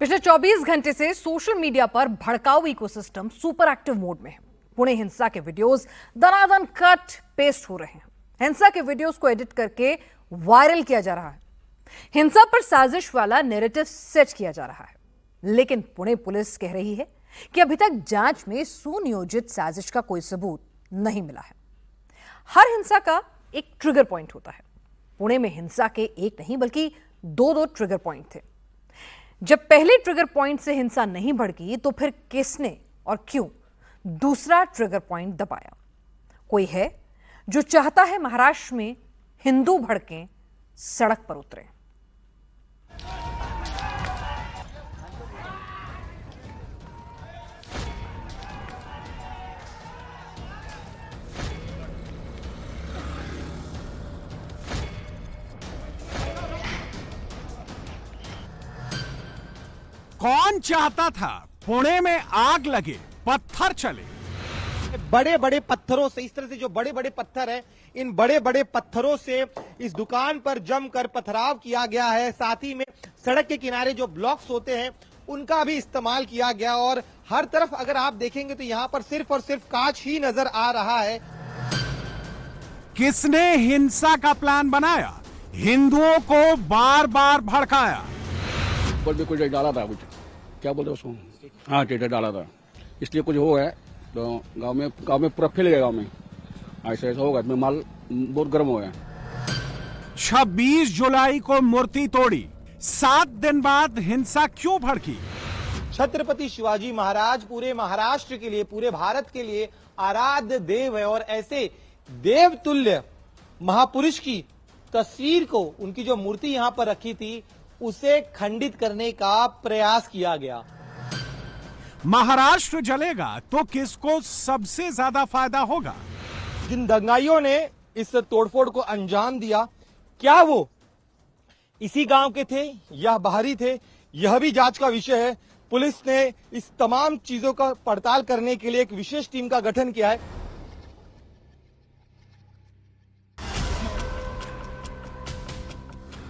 पिछले 24 घंटे से सोशल मीडिया पर भड़काऊ इकोसिस्टम सुपर एक्टिव मोड में है। पुणे हिंसा के वीडियोस दनादन कट पेस्ट हो रहे हैं। हिंसा के वीडियोस को एडिट करके वायरल किया जा रहा है। हिंसा पर साजिश वाला नैरेटिव सेट किया जा रहा है। लेकिन पुणे पुलिस कह रही है कि अभी तक जांच में सुनियोजित साजिश का कोई सबूत नहीं मिला है। हर हिंसा का एक ट्रिगर पॉइंट होता है। पुणे में हिंसा के एक नहीं बल्कि दो ट्रिगर पॉइंट थे। जब पहले ट्रिगर पॉइंट से हिंसा नहीं भड़की तो फिर किसने और क्यों दूसरा ट्रिगर पॉइंट दबाया? कोई है जो चाहता है महाराष्ट्र में हिंदू भड़कें, सड़क पर उतरे। कौन चाहता था पुणे में आग लगे, पत्थर चले? बड़े बड़े पत्थरों से, इस तरह से जो बड़े बड़े पत्थर हैं, इन बड़े बड़े पत्थरों से इस दुकान पर जमकर पथराव किया गया है। साथ ही में सड़क के किनारे जो ब्लॉक्स होते हैं उनका भी इस्तेमाल किया गया और हर तरफ अगर आप देखेंगे तो यहाँ पर सिर्फ और सिर्फ कांच ही नजर आ रहा है। किसने हिंसा का प्लान बनाया, हिंदुओं को बार बार भड़काया? भी कुछ डाला था, कुछ क्या बोलते उसको, हाँ टेटर डाला था, इसलिए कुछ हो है तो गांव में पूरा फैल गया। गांव में ऐसा होगा, इसमें माल बहुत गर्म हो गया। 26 जुलाई को मूर्ति तोड़ी, 7 दिन बाद हिंसा क्यों भड़की? छत्रपति शिवाजी महाराज पूरे महाराष्ट्र के लिए, पूरे भारत के लिए आराध्य देव है और ऐसे देवतुल्य महापुरुष की तस्वीर को, उनकी जो मूर्ति यहां पर रखी थी, उसे खंडित करने का प्रयास किया गया। महाराष्ट्र जलेगा तो किसको सबसे ज्यादा फायदा होगा? जिन दंगाइयों ने इस तोड़फोड़ को अंजाम दिया, क्या वो इसी गांव के थे या बाहरी थे, यह भी जांच का विषय है। पुलिस ने इस तमाम चीजों का पड़ताल करने के लिए एक विशेष टीम का गठन किया है।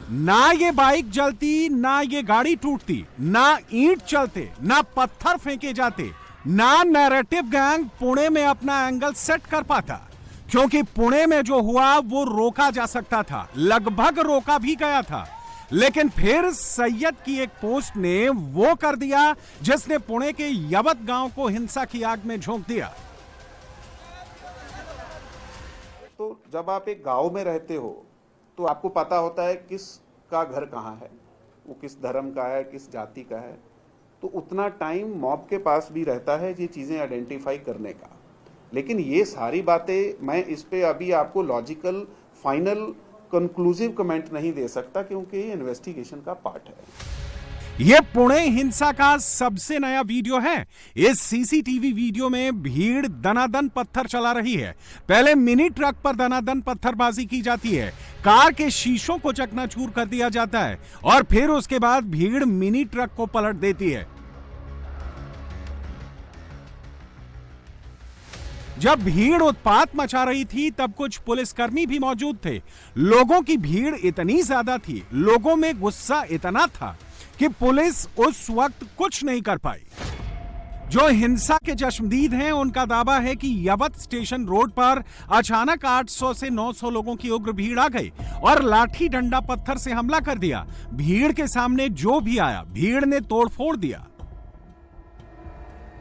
ना ये बाइक जलती, ना ये गाड़ी टूटती, ना ईंट चलते, ना पत्थर फेंके जाते, ना नैरेटिव गैंग पुणे में अपना एंगल सेट कर पाता, क्योंकि पुणे में जो हुआ वो रोका जा सकता था, लगभग रोका भी गया था। लेकिन फिर सैयद की एक पोस्ट ने वो कर दिया जिसने पुणे के यवत गांव को हिंसा की आग में झोंक दिया। तो जब आप एक गांव में रहते हो तो आपको पता होता है किस का घर कहाँ है, वो किस धर्म का है, किस जाति का है। तो उतना टाइम मॉब के पास भी रहता है ये चीज़ें आइडेंटिफाई करने का। लेकिन ये सारी बातें मैं इस पे अभी आपको लॉजिकल फाइनल कंक्लूसिव कमेंट नहीं दे सकता, क्योंकि ये इन्वेस्टिगेशन का पार्ट है। ये पुणे हिंसा का सबसे नया वीडियो है। इस सीसीटीवी वीडियो में भीड़ दनादन पत्थर चला रही है। पहले मिनी ट्रक पर दनादन पत्थरबाजी की जाती है, कार के शीशों को चकनाचूर कर दिया जाता है और फिर उसके बाद भीड़ मिनी ट्रक को पलट देती है। जब भीड़ उत्पात मचा रही थी तब कुछ पुलिसकर्मी भी मौजूद थे। लोगों की भीड़ इतनी ज्यादा थी, लोगों में गुस्सा इतना था कि पुलिस उस वक्त कुछ नहीं कर पाई। जो हिंसा के चश्मदीद हैं उनका दावा है कि यवत स्टेशन रोड पर अचानक 800 से 900 लोगों की उग्र भीड़ आ गई और लाठी डंडा पत्थर से हमला कर दिया। भीड़ के सामने जो भी आया, भीड़ ने तोड़फोड़ दिया।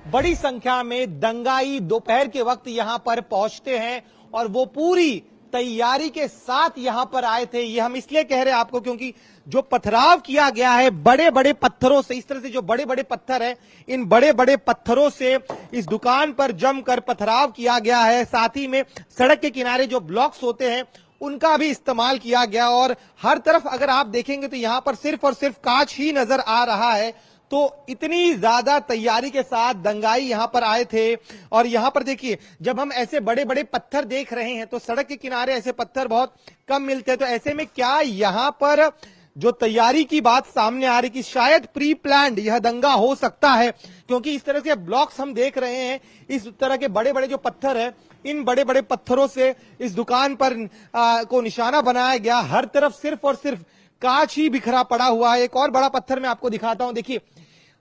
बड़ी संख्या में दंगाई दोपहर के वक्त यहां पर पहुंचते हैं और वो पूरी तैयारी के साथ यहां पर आए थे। ये हम इसलिए कह रहे हैं आपको क्योंकि जो पथराव किया गया है बड़े बड़े पत्थरों से, इस तरह से जो बड़े बड़े पत्थर हैं, इन बड़े बड़े पत्थरों से इस दुकान पर जमकर पथराव किया गया है। साथ ही में सड़क के किनारे जो ब्लॉक्स होते हैं उनका भी इस्तेमाल किया गया और हर तरफ अगर आप देखेंगे तो यहां पर सिर्फ और सिर्फ कांच ही नजर आ रहा है। तो इतनी ज्यादा तैयारी के साथ दंगाई यहां पर आए थे और यहां पर देखिए, जब हम ऐसे बड़े बड़े पत्थर देख रहे हैं तो सड़क के किनारे ऐसे पत्थर बहुत कम मिलते हैं। तो ऐसे में क्या यहां पर जो तैयारी की बात सामने आ रही कि शायद प्री प्लान्ड यह दंगा हो सकता है, क्योंकि इस तरह के ब्लॉक्स हम देख रहे हैं, इस तरह के बड़े बड़े जो पत्थर है, इन बड़े बड़े पत्थरों से इस दुकान पर को निशाना बनाया गया। हर तरफ सिर्फ और सिर्फ कांच ही बिखरा पड़ा हुआ है। एक और बड़ा पत्थर मैं आपको दिखाता हूं, देखिए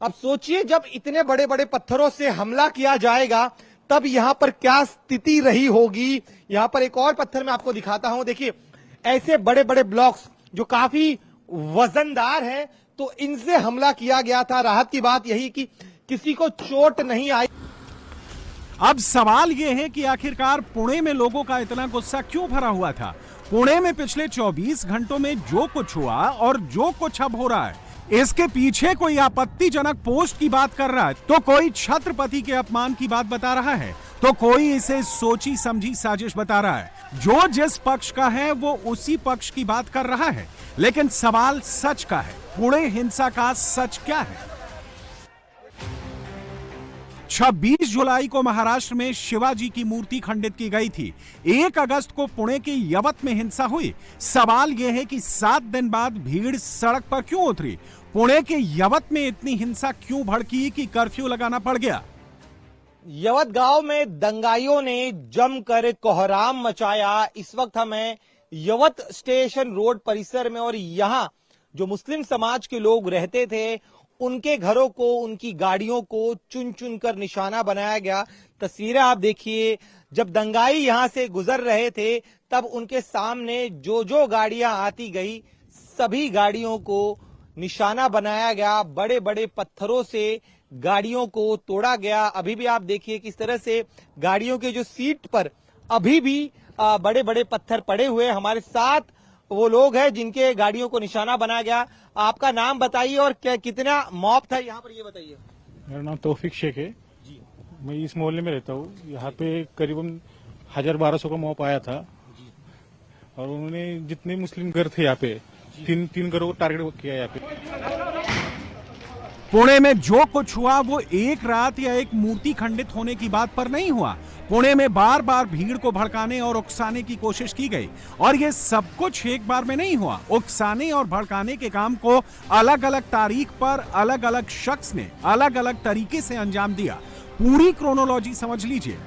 अब सोचिए जब इतने बड़े बड़े पत्थरों से हमला किया जाएगा तब यहां पर क्या स्थिति रही होगी। यहां पर एक और पत्थर मैं आपको दिखाता हूं, देखिए ऐसे बड़े बड़े ब्लॉक्स जो काफी वजनदार हैं, तो इनसे हमला किया गया था। राहत की बात यही कि किसी को चोट नहीं आई। अब सवाल यह है कि आखिरकार पुणे में लोगों का इतना गुस्सा क्यों भरा हुआ था। पुणे में पिछले 24 घंटों में जो कुछ हुआ और जो कुछ अब हो रहा है, इसके पीछे कोई आपत्तिजनक पोस्ट की बात कर रहा है, तो कोई छत्रपति के अपमान की बात बता रहा है, तो कोई इसे सोची समझी साजिश बता रहा है। जो जिस पक्ष का है वो उसी पक्ष की बात कर रहा है, लेकिन सवाल सच का है। पुणे हिंसा का सच क्या है? 26 जुलाई को महाराष्ट्र में शिवाजी की मूर्ति खंडित की गई थी। 1 अगस्त को पुणे के यवत में हिंसा हुई। सवाल यह है कि 7 दिन बाद भीड़ सड़क पर क्यों उतरी? पुणे के यवत में इतनी हिंसा क्यों भड़की कि कर्फ्यू लगाना पड़ गया? यवत गांव में दंगाइयों ने जमकर कोहराम मचाया। इस वक्त हम हैं यवत स्टेशन रोड परिसर में और यहां जो मुस्लिम समाज के लोग रहते थे उनके घरों को, उनकी गाड़ियों को चुन चुन कर निशाना बनाया गया। तस्वीरें आप देखिए, जब दंगाई यहां से गुजर रहे थे तब उनके सामने जो जो गाड़ियां आती गई सभी गाड़ियों को निशाना बनाया गया। बड़े बड़े पत्थरों से गाड़ियों को तोड़ा गया। अभी भी आप देखिए किस तरह से गाड़ियों के जो सीट पर अभी भी बड़े बड़े पत्थर पड़े हुए। हमारे साथ वो लोग हैं जिनके गाड़ियों को निशाना बनाया गया। आपका नाम बताइए और क्या कितना मॉब था यहाँ पर, ये बताइए। मेरा नाम तौफीक शेख है जी। मैं इस मोहल्ले में रहता हूँ। यहाँ पे करीबन 1000-1200 का मॉब आया था और उन्होंने जितने मुस्लिम घर थे यहाँ पे तीन घरों को टारगेट किया यहाँ पे। पुणे में जो कुछ हुआ वो एक रात या एक मूर्ति खंडित होने की बात पर नहीं हुआ। पुणे में बार बार भीड़ को भड़काने और उकसाने की कोशिश की गई और ये सब कुछ एक बार में नहीं हुआ। उकसाने और भड़काने के काम को अलग अलग तारीख पर अलग अलग शख्स ने अलग अलग तरीके से अंजाम दिया। पूरी क्रोनोलॉजी समझ लीजिए।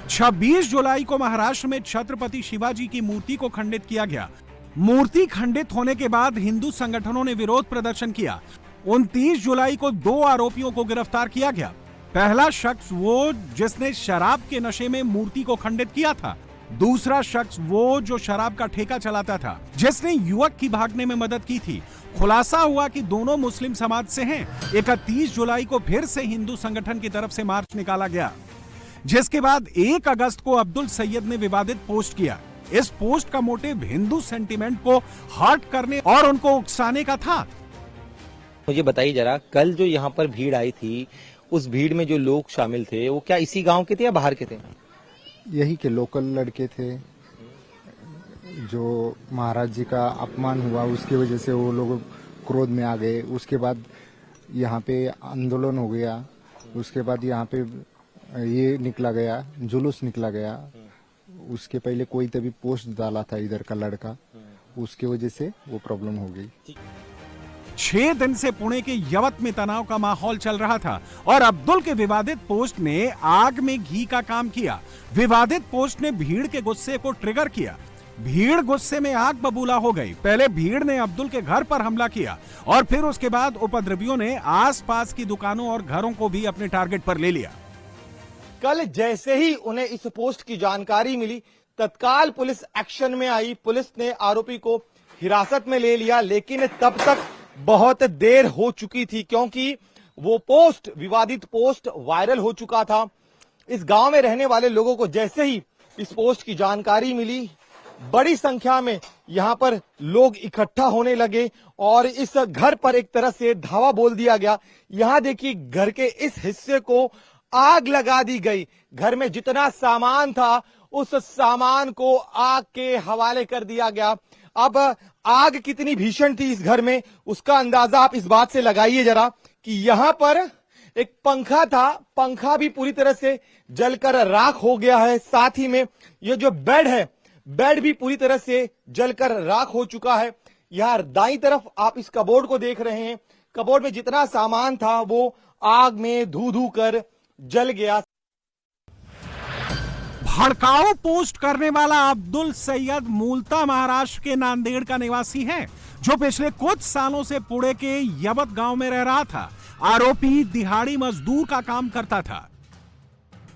26 जुलाई को महाराष्ट्र में छत्रपति शिवाजी की मूर्ति को खंडित किया गया। मूर्ति खंडित होने के बाद हिंदू संगठनों ने विरोध प्रदर्शन किया। 29 जुलाई को 2 आरोपियों को गिरफ्तार किया गया। पहला शख्स वो जिसने शराब के नशे में मूर्ति को खंडित किया था। दूसरा शख्स वो जो शराब का ठेका चलाता था, जिसने युवक की भागने में मदद की थी। खुलासा हुआ कि दोनों मुस्लिम समाज से हैं। 31 जुलाई को फिर से हिंदू संगठन की तरफ से मार्च निकाला गया, जिसके बाद 1 अगस्त को अब्दुल सैयद ने विवादित पोस्ट किया। इस पोस्ट का मोटिव हिंदू सेंटिमेंट को हर्ट करने और उनको उकसाने का था। मुझे बताइए जरा, कल जो यहाँ पर भीड़ आई थी उस भीड़ में जो लोग शामिल थे वो क्या इसी गांव के थे या बाहर के थे? यही के लोकल लड़के थे। जो महाराज जी का अपमान हुआ उसकी वजह से वो लोग क्रोध में आ गए। उसके बाद यहाँ पे आंदोलन हो गया। उसके बाद यहाँ पे ये निकला गया, जुलूस निकला गया। उसके पहले कोई तभी पोस्ट डाला था इधर का लड़का, उसकी वजह से वो प्रॉब्लम हो गई। 6 दिन से पुणे के यवत में तनाव का माहौल चल रहा था और अब्दुल के विवादित पोस्ट ने आग में घी का काम किया। विवादित पोस्ट ने भीड़ के गुस्से को ट्रिगर किया। भीड़ गुस्से में आग बबूला हो गई। पहले भीड़ ने अब्दुल के घर पर हमला किया और फिर उसके बाद उपद्रवियों ने आसपास की दुकानों और घरों को भी अपने टारगेट पर ले लिया। कल जैसे ही उन्हें इस पोस्ट की जानकारी मिली, तत्काल पुलिस एक्शन में आई। पुलिस ने आरोपी को हिरासत में ले लिया, लेकिन तब तक बहुत देर हो चुकी थी क्योंकि वो पोस्ट, विवादित पोस्ट वायरल हो चुका था। इस गांव में रहने वाले लोगों को जैसे ही इस पोस्ट की जानकारी मिली, बड़ी संख्या में यहां पर लोग इकट्ठा होने लगे और इस घर पर एक तरह से धावा बोल दिया गया। यहां देखिए, घर के इस हिस्से को आग लगा दी गई। घर में जितना सामान था उस सामान को आग के हवाले कर दिया गया। अब आग कितनी भीषण थी इस घर में, उसका अंदाजा आप इस बात से लगाइए जरा कि यहां पर एक पंखा था, पंखा भी पूरी तरह से जलकर राख हो गया है। साथ ही में ये जो बेड है, बेड भी पूरी तरह से जलकर राख हो चुका है। यहां दाईं तरफ आप इस कबोर्ड को देख रहे हैं। कबोर्ड में जितना सामान था वो आग में धू धू कर जल गया। भड़काऊ पोस्ट करने वाला अब्दुल सैयद मूलतः महाराष्ट्र के नांदेड़ का निवासी है, जो पिछले कुछ सालों से पुणे के यवत गांव में रह रहा था। आरोपी दिहाड़ी मजदूर का काम करता था।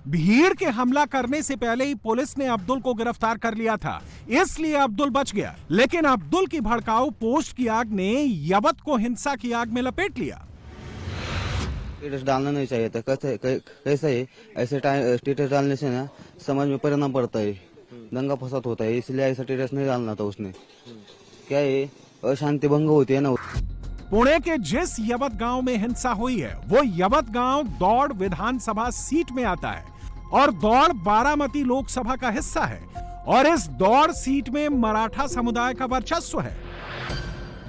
भीड़ के हमला करने से पहले ही पुलिस ने अब्दुल को गिरफ्तार कर लिया था, इसलिए अब्दुल बच गया। लेकिन अब्दुल की भड़काऊ पोस्ट की आग ने यवत को हिंसा की आग में लपेट लिया। स्टेटस डालना नहीं चाहिए था। कैसा है, ऐसे टाइम स्टेटस डालने से ना समाज में परिणाम पड़ता है, दंगा फसाद होता है, इसलिए ऐसा स्टेटस नहीं डालना था उसने। क्या है, अशांति भंग होती है ना। पुणे के जिस यवत गांव में हिंसा हुई है वो यवत गांव दौड़ विधानसभा सीट में आता है और दौड़ बारामती लोकसभा का हिस्सा है और इस दौड़ सीट में मराठा समुदाय का वर्चस्व है।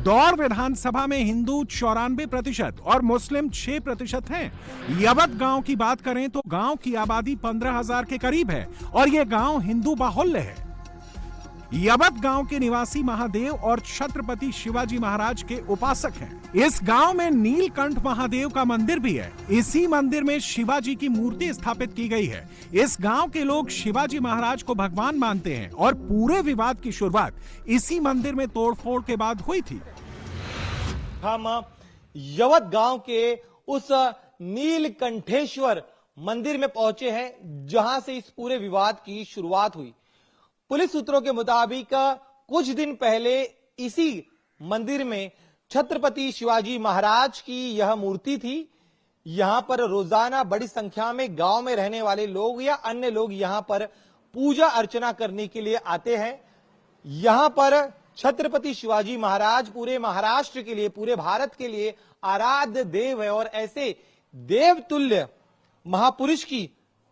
दौड़ विधानसभा में हिंदू 94% और मुस्लिम 6% हैं। यवत गांव की बात करें तो गांव की आबादी 15,000 के करीब है और यह गांव हिंदू बाहुल्य है। यवत गांव के निवासी महादेव और छत्रपति शिवाजी महाराज के उपासक हैं। इस गांव में नीलकंठ महादेव का मंदिर भी है। इसी मंदिर में शिवाजी की मूर्ति स्थापित की गई है। इस गांव के लोग शिवाजी महाराज को भगवान मानते हैं और पूरे विवाद की शुरुआत इसी मंदिर में तोड़फोड़ के बाद हुई थी। हम यवत गांव के उस नीलकंठेश्वर मंदिर में पहुंचे हैं जहां से इस पूरे विवाद की शुरुआत हुई। पुलिस सूत्रों के मुताबिक कुछ दिन पहले इसी मंदिर में छत्रपति शिवाजी महाराज की यह मूर्ति थी। यहां पर रोजाना बड़ी संख्या में गांव में रहने वाले लोग या अन्य लोग यहां पर पूजा अर्चना करने के लिए आते हैं। यहां पर छत्रपति शिवाजी महाराज पूरे महाराष्ट्र के लिए, पूरे भारत के लिए आराध्य देव है और ऐसे देवतुल्य महापुरुष की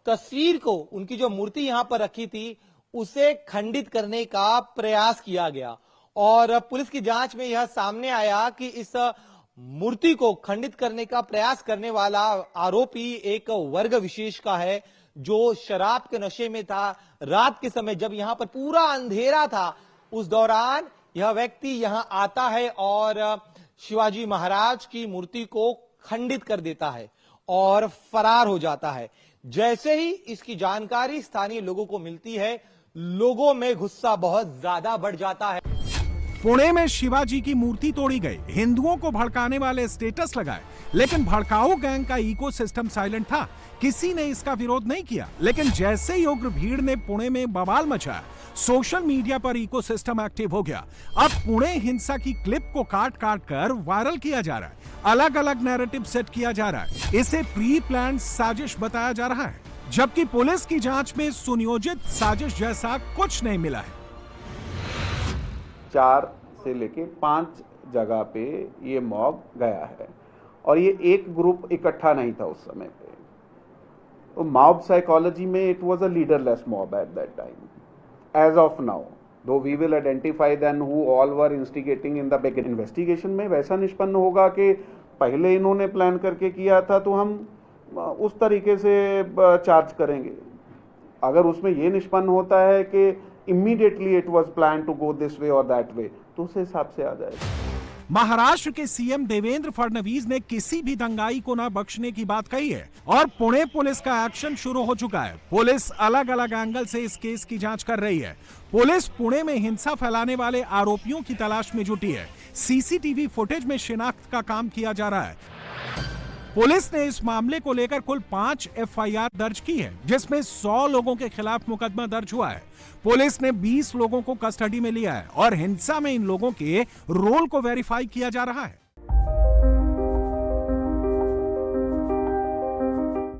तस्वीर को, उनकी जो मूर्ति यहां पर रखी थी, उसे खंडित करने का प्रयास किया गया और पुलिस की जांच में यह सामने आया कि इस मूर्ति को खंडित करने का प्रयास करने वाला आरोपी एक वर्ग विशेष का है जो शराब के नशे में था। रात के समय जब यहां पर पूरा अंधेरा था, उस दौरान यह व्यक्ति यहां आता है और शिवाजी महाराज की मूर्ति को खंडित कर देता है और फरार हो जाता है। जैसे ही इसकी जानकारी स्थानीय लोगों को मिलती है, लोगों में गुस्सा बहुत ज्यादा बढ़ जाता है। पुणे में शिवाजी की मूर्ति तोड़ी गई, हिंदुओं को भड़काने वाले स्टेटस लगाए, लेकिन भड़काऊ गैंग का इकोसिस्टम साइलेंट था। किसी ने इसका विरोध नहीं किया। लेकिन जैसे ही उग्र भीड़ ने पुणे में बवाल मचाया, सोशल मीडिया पर इकोसिस्टम एक्टिव हो गया। अब पुणे हिंसा की क्लिप को काट काट कर वायरल किया जा रहा है, अलग अलग नैरेटिव सेट किया जा रहा है। इसे प्री प्लान साजिश बताया जा रहा है, जबकि पुलिस की जांच में सुनियोजित साजिश जैसा कुछ नहीं मिला है। 4 से लेके 5 जगह पे ये मॉब गया है और ये एक ग्रुप इकट्ठा नहीं था उस समय पे। तो मॉब साइकोलॉजी में it was a leaderless mob at that time. As of now though we will identify then who all were instigating in the back. Investigation में वैसा निष्पन्न होगा कि पहले इन्होंने प्लान करके किया था तो हम उस तरीके से चार्ज करेंगे। अगर उसमें ये निष्पन्न होता है कि immediately it was plan to go this way और दैट वे, तो उस हिसाब से आ जाएगा। महाराष्ट्र के सीएम देवेंद्र फडणवीस ने किसी भी दंगाई को न बख्शने की बात कही है और पुणे पुलिस का एक्शन शुरू हो चुका है। पुलिस अलग अलग एंगल से इस केस की जांच कर रही है। पुलिस पुणे में हिंसा फैलाने वाले आरोपियों की तलाश में जुटी है। सीसीटीवी फुटेज में शिनाख्त का काम किया जा रहा है। पुलिस ने इस मामले को लेकर कुल 5 एफआईआर दर्ज की है, जिसमें 100 लोगों के खिलाफ मुकदमा दर्ज हुआ है। पुलिस ने 20 लोगों को कस्टडी में लिया है और हिंसा में इन लोगों के रोल को वेरीफाई किया जा रहा है।